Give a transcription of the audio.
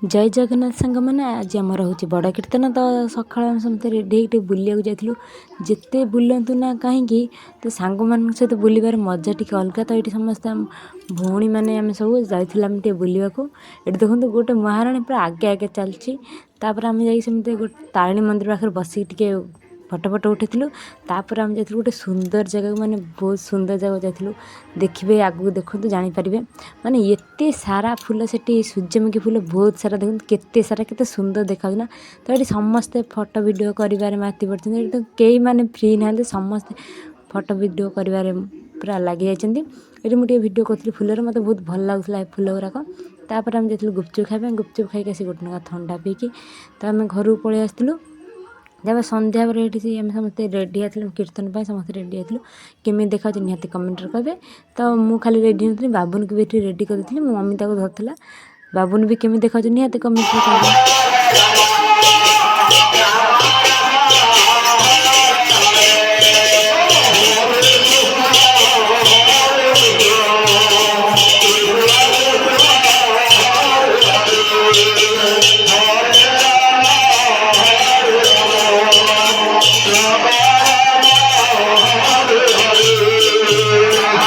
जय जगन्नाथ सांग मैंने आज आम हूँ बड़ कीर्तन तो सका समस्त रेडी होते बुलिया जाइलु जिते बुलतु ना कहीं तो सांग मान सहित बुलबार मजा टी अलग तो ये समस्त भौणी मैंने आम सब जाइए बुलवा को ये देखो गोटे महाराणी पूरा आगे आगे चलती आम जामती गोटे तारिणी मंदिर पाखे बसिक फटो फटो उठेलु तापर आम जाइलु गोटे सुंदर जगह माने बहुत सुंदर जगह जाइलु देखिए आगू देखो जानीपारे माने एते सारा फूल से सूर्यमुखी फूल बहुत सारा देखते केते सारा केते सुंदर देखा ना तो ये समस्ते फोटो वीडियो कर माति पड़ते तो कई माने फ्री ना समस्ते फोटो वीडियो कर पूरा लगी जाइए ये मुझे वीडियो करी फूलर मत बहुत भल लगुला फूल गुराक तापर आम जाइलु गुपचुप खाइबा गुपचुप खाई आसी गोटे टका थंडा पीकी तो आम घर को पलि आसलु जब संध्या पर ये आम समस्ते रेडी आलु कीर्तन समस्त रेडी आलु केमी देखा निहाती कमेंट कहे तो मुझे खाली रेडी नहीं बाबुन को भी रेडी कर मम्मी धरला बाबुन भी केमी देखा निहाती कमेंट।